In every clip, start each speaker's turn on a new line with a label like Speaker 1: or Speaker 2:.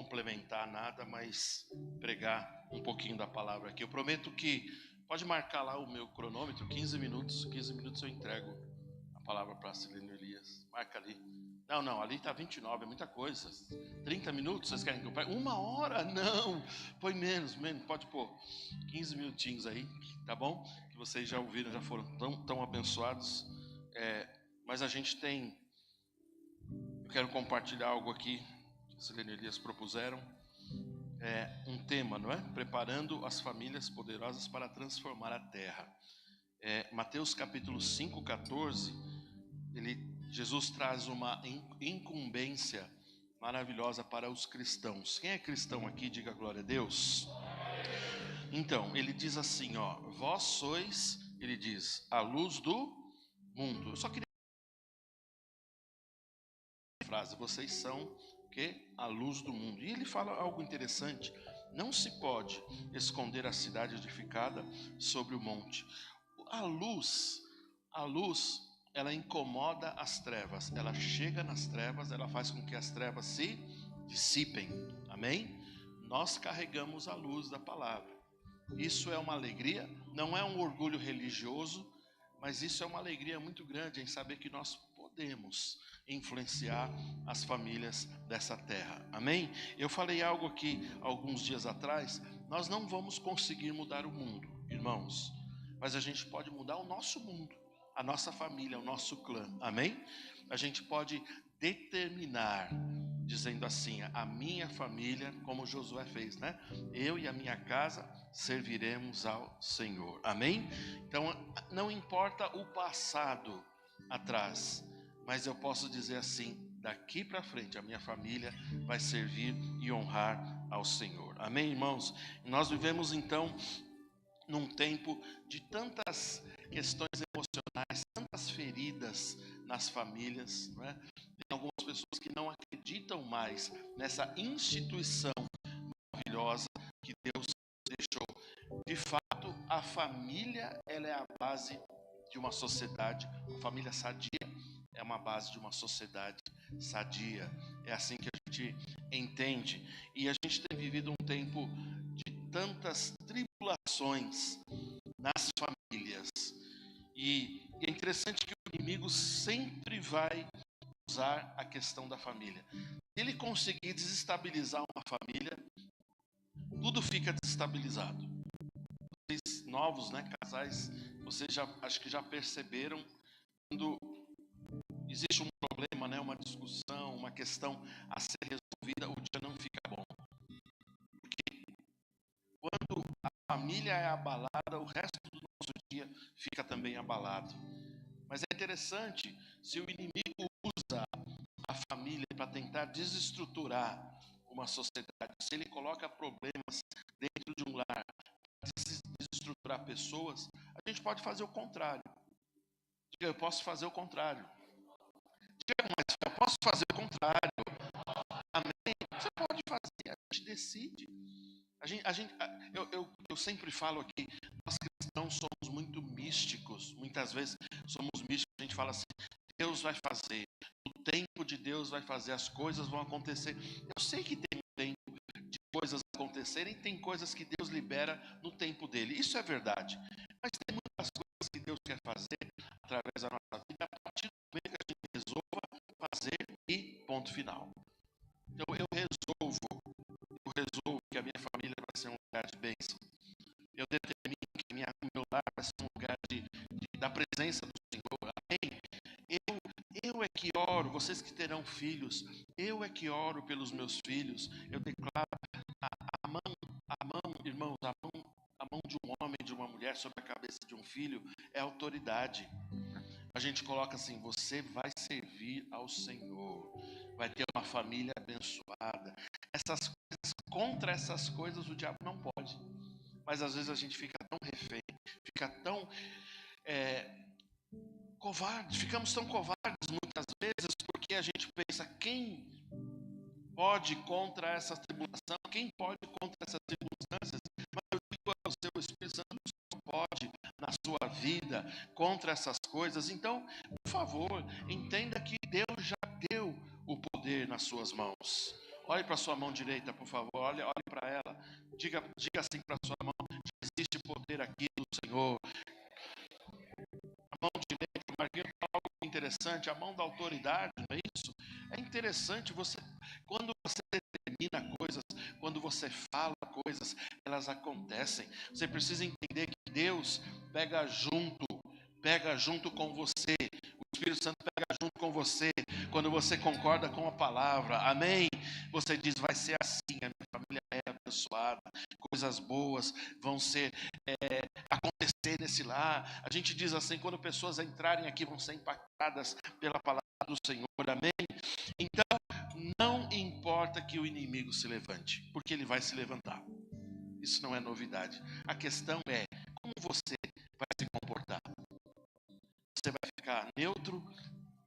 Speaker 1: complementar nada, mas pregar um pouquinho da palavra aqui. Eu prometo que, pode marcar lá o meu cronômetro, 15 minutos eu entrego a palavra para Silênio Elias. Marca ali. Não, ali está 29, é muita coisa. 30 minutos, vocês querem que eu pregue? 1 hora? Não, põe menos, pode pôr 15 minutinhos aí, tá bom? Que vocês já ouviram, já foram tão abençoados. Mas a gente tem, eu quero compartilhar algo aqui que Silênio Elias propuseram. Um tema, não é? Preparando as famílias poderosas para transformar a terra. Mateus capítulo 5, 14, Jesus traz uma incumbência maravilhosa para os cristãos. Quem é cristão aqui, diga glória a Deus. Então, ele diz assim, vós sois, ele diz, a luz do mundo. Eu só queria frase, vocês são o quê? A luz do mundo. E ele fala algo interessante. Não se pode esconder a cidade edificada sobre o monte. A luz, ela incomoda as trevas. Ela chega nas trevas, ela faz com que as trevas se dissipem. Amém? Nós carregamos a luz da palavra. Isso é uma alegria, não é um orgulho religioso, mas isso é uma alegria muito grande em saber que nós podemos influenciar as famílias dessa terra. Amém? Eu falei algo aqui alguns dias atrás. Nós não vamos conseguir mudar o mundo, irmãos, mas a gente pode mudar o nosso mundo, a nossa família, o nosso clã. Amém? A gente pode determinar, dizendo assim, a minha família, como Josué fez, né? Eu e a minha casa serviremos ao Senhor. Amém? Então, não importa o passado atrás, mas eu posso dizer assim, daqui para frente a minha família vai servir e honrar ao Senhor. Amém, irmãos? Nós vivemos então num tempo de tantas questões emocionais, tantas feridas nas famílias, não é? Tem algumas pessoas que não acreditam mais nessa instituição maravilhosa que Deus deixou. De fato, a família, ela é a base de uma sociedade. Uma família sadia é uma base de uma sociedade sadia. É assim que a gente entende. E a gente tem vivido um tempo de tantas tribulações nas famílias. E é interessante que o inimigo sempre vai usar a questão da família. Se ele conseguir desestabilizar uma família, tudo fica desestabilizado. Vocês novos, né, casais, vocês acho que já perceberam quando existe um problema, né, uma discussão, uma questão a ser resolvida, o dia não fica bom. Porque quando a família é abalada, o resto do nosso dia fica também abalado. Mas é interessante, se o inimigo usa a família para tentar desestruturar uma sociedade, se ele coloca problemas dentro de um lar para desestruturar pessoas, a gente pode fazer o contrário. Diga, eu posso fazer o contrário. Diga, mas eu posso fazer o contrário. Amém? Você pode fazer, a gente decide. Eu sempre falo aqui, nós cristãos somos muito místicos. Muitas vezes somos místicos, a gente fala assim, Deus vai fazer, o tempo de Deus vai fazer, as coisas vão acontecer. Eu sei que tem um tempo de coisas acontecerem, tem coisas que Deus libera no tempo dele, isso é verdade. Mas tem muitas coisas que Deus quer fazer através da nossa vida, a partir do momento que a gente resolva fazer e ponto final. Então eu resolvo que a minha família vai ser um lugar de bênção. Eu determino que meu lar vai ser um lugar da presença do Senhor. Amém? Eu é que oro, vocês que terão filhos, eu é que oro pelos meus filhos. Eu declaro a mão, irmãos, a mão de um homem, de uma mulher sobre a cabeça de um filho é autoridade. A gente coloca assim, você vai servir ao Senhor, vai ter uma família abençoada. Contra essas coisas o diabo não pode. Mas às vezes a gente fica tão refém, fica tão covarde, ficamos tão covardes muitas vezes, porque a gente pensa, quem pode contra essa tribulação, quem pode contra essas circunstâncias? Mas eu digo ao seu Espírito Santo, não pode na sua vida contra essas coisas. Então, por favor, entenda que Deus já deu o poder nas suas mãos. Olhe para a sua mão direita, por favor. Olhe para ela. Diga assim para a sua mão: já existe poder aqui do Senhor. A mão direita, o Marquinhos fala algo interessante, a mão da autoridade, não é isso? É interessante quando você determina coisas, quando você fala coisas, elas acontecem. Você precisa entender que Deus pega junto com você. O Espírito Santo pega junto com você quando você concorda com a palavra. Amém? Você diz: vai ser assim, a minha família é abençoada, coisas boas vão acontecer nesse lar. A gente diz assim: quando pessoas entrarem aqui, vão ser impactadas pela palavra do Senhor. Amém? Então, não importa que o inimigo se levante, porque ele vai se levantar. Isso não é novidade. A questão é como você vai se comportar. Você vai ficar neutro,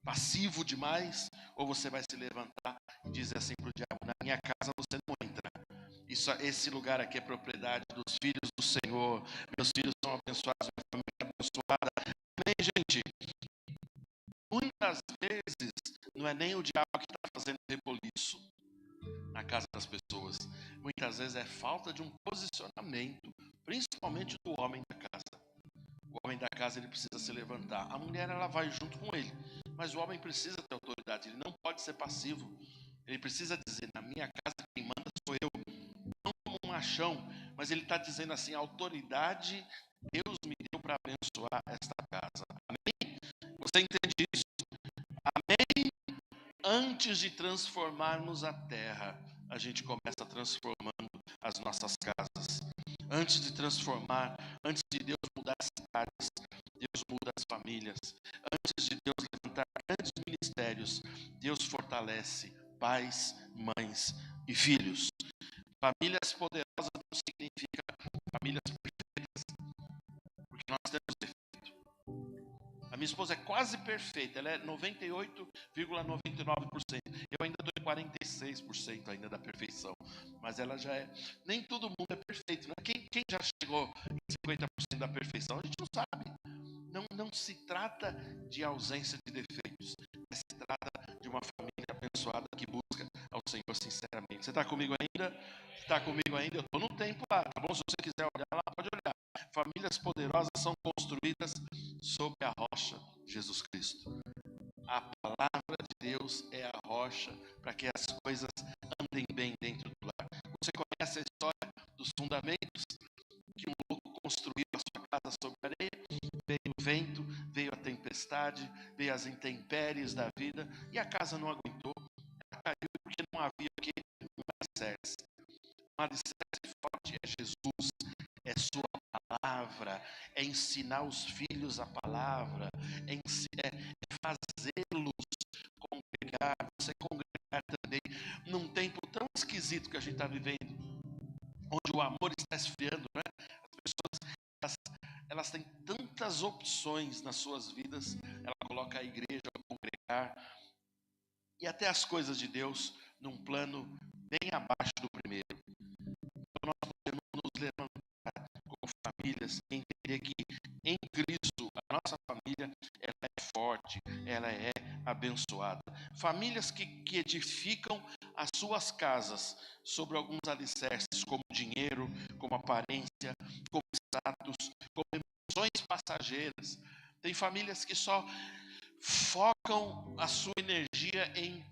Speaker 1: passivo demais, ou você vai se levantar e dizer assim para o diabo: na minha casa você não entra. Esse lugar aqui é propriedade dos filhos do Senhor. Meus filhos são abençoados, minha família é abençoada. Amém, gente? Muitas vezes não é nem o diabo que está fazendo reboliço na casa das pessoas. Muitas vezes é falta de um posicionamento, principalmente do homem da casa. O homem da casa, ele precisa se levantar. A mulher, ela vai junto com ele, mas o homem precisa ter autoridade. Ele não pode ser passivo. Ele precisa dizer: na minha casa quem manda sou eu. Não como um machão, mas ele está dizendo assim: a autoridade Deus me deu para abençoar esta casa. Amém? Você entende isso? Amém? Antes de transformarmos a terra, a gente começa transformando as nossas casas. Antes de Deus mudar as cidades, Deus muda as famílias. Antes de Deus levantar grandes ministérios, Deus fortalece pais, mães e filhos. Famílias poderosas não significa famílias perfeitas, porque nós temos defeito. A minha esposa é quase perfeita, ela é 98,99%. Eu ainda estou em 46% ainda da perfeição, mas ela já é. Nem todo mundo é perfeito, né? Quem já chegou em 50% da perfeição, a gente não sabe. Não se trata de ausência de defeitos, mas se trata de uma família abençoada que busca ao Senhor sinceramente. Você está comigo ainda? Está comigo ainda? Eu estou no tempo lá, tá bom? Se você quiser olhar lá, pode olhar. Famílias poderosas são construídas sobre a rocha, Jesus Cristo. A palavra de Deus é a rocha para que as coisas andem bem dentro do lar. Você conhece a história dos fundamentos? Que um louco construiu a sua casa sobre areia, veio o vento, veio a tempestade, veio as intempéries da vida e a casa não aguentou. Ela caiu porque não havia o que? Um alicerce. Um alicerce forte é Jesus, é sua palavra, é ensinar os filhos a palavra, é fazê-los congregar, você congregar também, num tempo tão esquisito que a gente está vivendo, onde o amor está esfriando, né? As pessoas, elas têm tantas opções nas suas vidas, ela coloca a igreja a congregar, e até as coisas de Deus num plano bem abaixo do primeiro. Então nós podemos nos levantar como famílias e entender que em Cristo a nossa família ela é forte, ela é abençoada. Famílias que edificam as suas casas sobre alguns alicerces, como dinheiro, como aparência, como status, como emoções passageiras. Tem famílias que só focam a sua energia em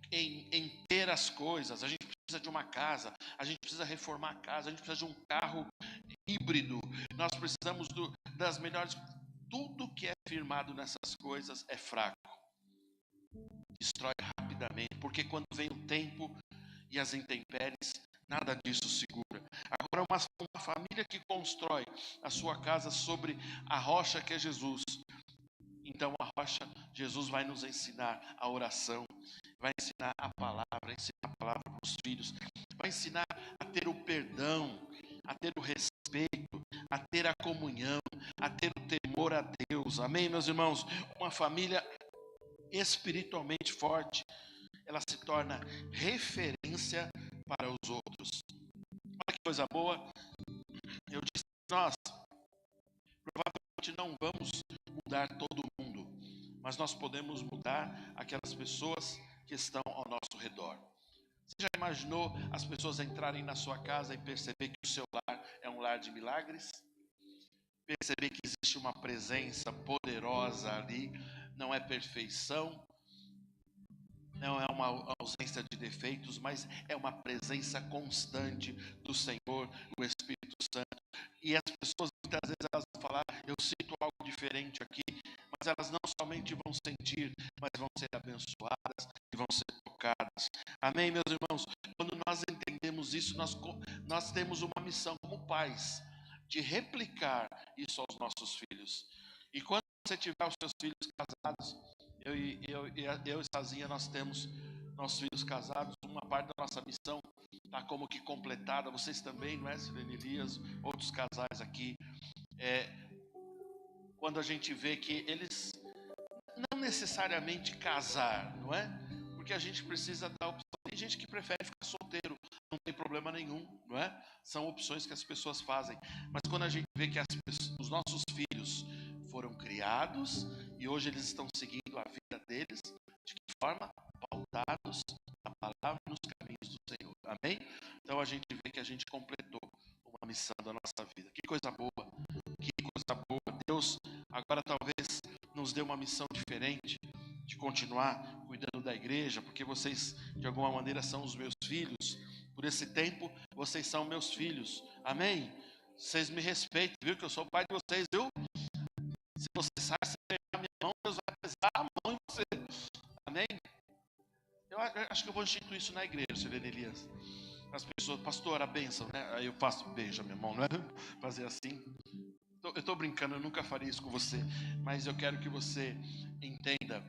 Speaker 1: ter as coisas. A gente precisa de uma casa, a gente precisa reformar a casa, a gente precisa de um carro híbrido, nós precisamos das melhores. Tudo que é firmado nessas coisas é fraco, destrói rapidamente, porque quando vem o tempo e as intempéries, nada disso segura. Agora, uma família que constrói a sua casa sobre a rocha que é Jesus, então a rocha, Jesus vai nos ensinar a oração, vai ensinar a palavra para os filhos, vai ensinar a ter o perdão, a ter o respeito, a ter a comunhão, a ter o temor a Deus. Amém, meus irmãos? Uma família espiritualmente forte, ela se torna referência para os outros. Olha que coisa boa. Eu disse que nós provavelmente não vamos mudar todo mundo, mas nós podemos mudar aquelas pessoas que estão ao nosso redor. Você já imaginou as pessoas entrarem na sua casa e perceber que o seu lar é um lar de milagres? Perceber que existe uma presença poderosa ali, não é perfeição, não é uma ausência de defeitos, mas é uma presença constante do Senhor, o Espírito Santo. E as pessoas muitas vezes elas vão falar, eu sinto algo diferente aqui, mas elas não somente vão sentir, mas vão ser abençoadas e vão ser tocadas. Amém, meus irmãos? Quando nós entendemos isso, nós temos uma missão como pais, de replicar isso aos nossos filhos. E quando você tiver os seus filhos casados, eu e Sazinha, nós temos nossos filhos casados, uma parte da nossa missão está como que completada, vocês também, não é, Silene Elias, outros casais aqui, quando a gente vê que eles não necessariamente casar, não é? Porque a gente precisa dar opção. Tem gente que prefere ficar solteiro, não tem problema nenhum, não é? São opções que as pessoas fazem. Mas quando a gente vê que os nossos filhos foram criados e hoje eles estão seguindo a vida deles, de que forma? Pautados na palavra e nos caminhos do Senhor. Amém? Então a gente vê que a gente completou uma missão da nossa vida. Que coisa boa! Que coisa boa! Deus agora talvez nos dê uma missão diferente, de continuar cuidando da igreja, porque vocês de alguma maneira são os meus filhos. Por esse tempo vocês são meus filhos. Amém? Vocês me respeitem, viu? Que eu sou o pai de vocês, viu? Se você sai, se pegar a minha mão, Deus vai pesar a mão em você. Amém? Eu acho que eu vou instituir isso na igreja, Silene Elias. As pessoas, pastor, a bênção, né? Aí eu faço, beijo a minha mão, não é? Fazer assim. Eu estou brincando, eu nunca faria isso com você. Mas eu quero que você entenda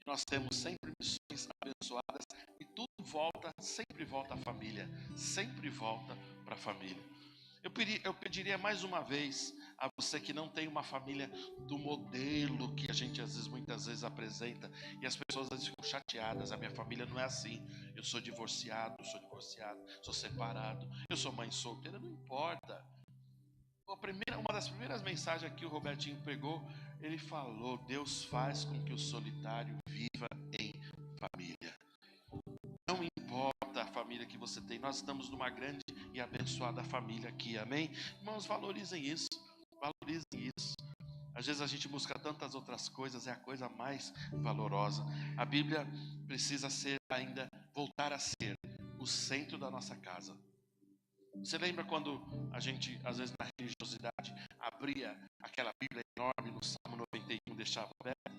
Speaker 1: que nós temos sempre missões abençoadas e tudo volta, sempre volta à família. Sempre volta para a família. Eu pediria mais uma vez a você que não tem uma família do modelo que a gente muitas vezes apresenta, e as pessoas às vezes ficam chateadas, a minha família não é assim, eu sou divorciado, sou separado, eu sou mãe solteira, não importa. Uma das primeiras mensagens que o Robertinho pegou, ele falou, Deus faz com que o solitário viva em família. Não importa a família que você tem, nós estamos numa grande e abençoada família aqui, amém? Irmãos, valorizem isso, valorizem isso. Às vezes a gente busca tantas outras coisas, é a coisa mais valorosa. A Bíblia precisa voltar a ser o centro da nossa casa. Você lembra quando a gente, às vezes na religiosidade, abria aquela Bíblia enorme no Salmo 91, deixava aberto?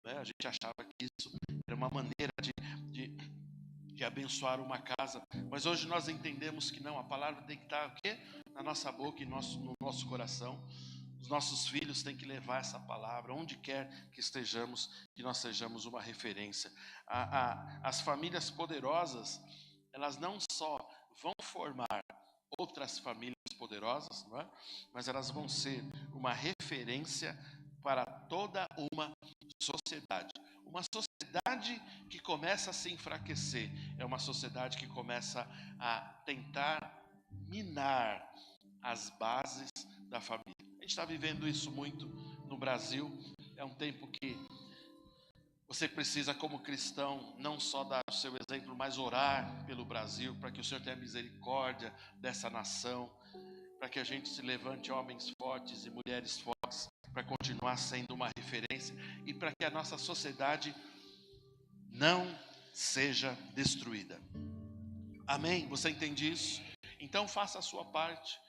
Speaker 1: Né? A gente achava que isso era uma maneira de abençoar uma casa, mas hoje nós entendemos que não, a palavra tem que estar o quê? Na nossa boca e no nosso coração. Os nossos filhos têm que levar essa palavra, onde quer que estejamos, que nós sejamos uma referência. As famílias poderosas, elas não só vão formar outras famílias poderosas, não é? Mas elas vão ser uma referência para toda uma sociedade. Uma sociedade que começa a se enfraquecer é uma sociedade que começa a tentar minar as bases da família. A gente está vivendo isso muito no Brasil. É um tempo que você precisa, como cristão, não só dar o seu exemplo, mas orar pelo Brasil, para que o Senhor tenha misericórdia dessa nação, para que a gente se levante homens fortes e mulheres fortes, para continuar sendo uma referência e para que a nossa sociedade não seja destruída. Amém? Você entende isso? Então faça a sua parte,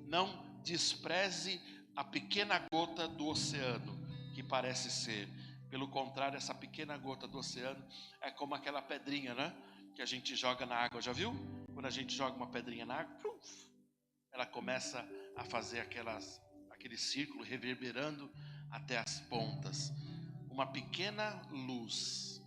Speaker 1: não despreze a pequena gota do oceano que parece ser. Pelo contrário, essa pequena gota do oceano é como aquela pedrinha, né? Que a gente joga na água, já viu? Quando a gente joga uma pedrinha na água, ela começa a fazer aquele círculo reverberando até as pontas. Uma pequena luz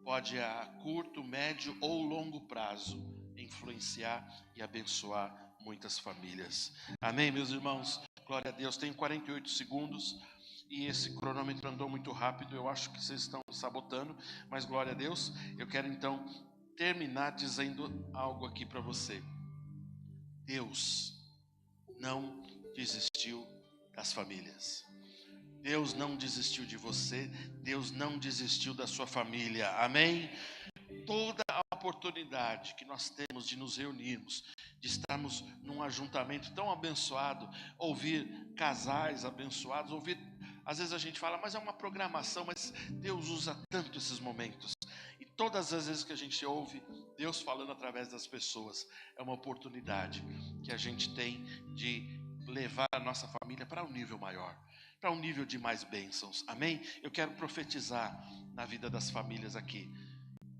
Speaker 1: pode a curto, médio ou longo prazo influenciar e abençoar muitas famílias. Amém, meus irmãos? Glória a Deus. Tenho 48 segundos e esse cronômetro andou muito rápido. Eu acho que vocês estão sabotando, mas glória a Deus. Eu quero então terminar dizendo algo aqui para você. Deus não desistiu das famílias. Deus não desistiu de você, Deus não desistiu da sua família, amém? Toda a oportunidade que nós temos de nos reunirmos, de estarmos num ajuntamento tão abençoado, ouvir casais abençoados, ouvir, às vezes a gente fala, mas é uma programação, mas Deus usa tanto esses momentos, e todas as vezes que a gente ouve Deus falando através das pessoas, é uma oportunidade que a gente tem de levar a nossa família para um nível maior, para um nível de mais bênçãos, amém? Eu quero profetizar na vida das famílias aqui,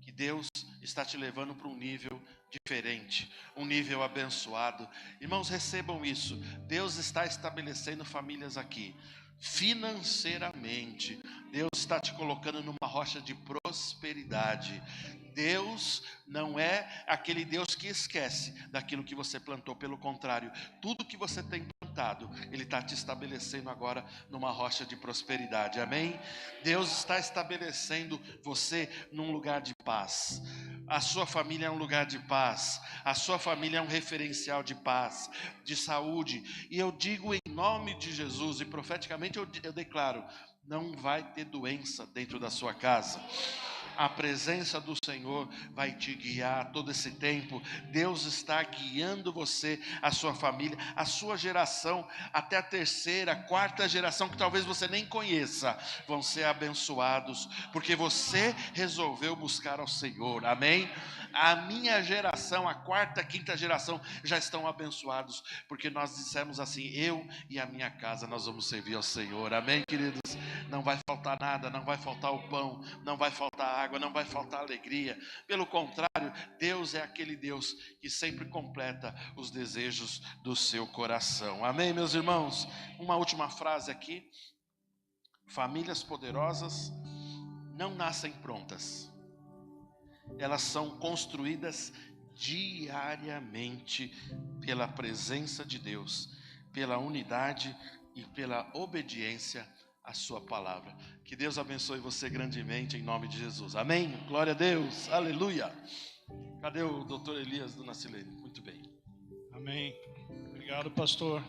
Speaker 1: que Deus está te levando para um nível diferente, um nível abençoado. Irmãos, recebam isso. Deus está estabelecendo famílias aqui. Financeiramente, Deus está te colocando numa rocha de prosperidade. Deus não é aquele Deus que esquece daquilo que você plantou, pelo contrário, tudo que você tem plantado, Ele está te estabelecendo agora numa rocha de prosperidade, amém? Deus está estabelecendo você num lugar de paz. A sua família é um lugar de paz, a sua família é um referencial de paz, de saúde, e eu digo em nome de Jesus, e profeticamente eu declaro, não vai ter doença dentro da sua casa. A presença do Senhor vai te guiar todo esse tempo. Deus está guiando você, a sua família, a sua geração, até a terceira, quarta geração, que talvez você nem conheça, vão ser abençoados, porque você resolveu buscar ao Senhor, amém? A minha geração, a quarta, quinta geração, já estão abençoados, porque nós dissemos assim, eu e a minha casa, nós vamos servir ao Senhor, amém, queridos? Não vai faltar nada, não vai faltar o pão, não vai faltar água, não vai faltar alegria. Pelo contrário, Deus é aquele Deus que sempre completa os desejos do seu coração. Amém, meus irmãos? Uma última frase aqui. Famílias poderosas não nascem prontas. Elas são construídas diariamente pela presença de Deus, pela unidade e pela obediência à sua palavra. Que Deus abençoe você grandemente em nome de Jesus. Amém? Glória a Deus. Aleluia. Cadê o doutor Elias do Nacilene? Muito bem.
Speaker 2: Amém. Obrigado, pastor.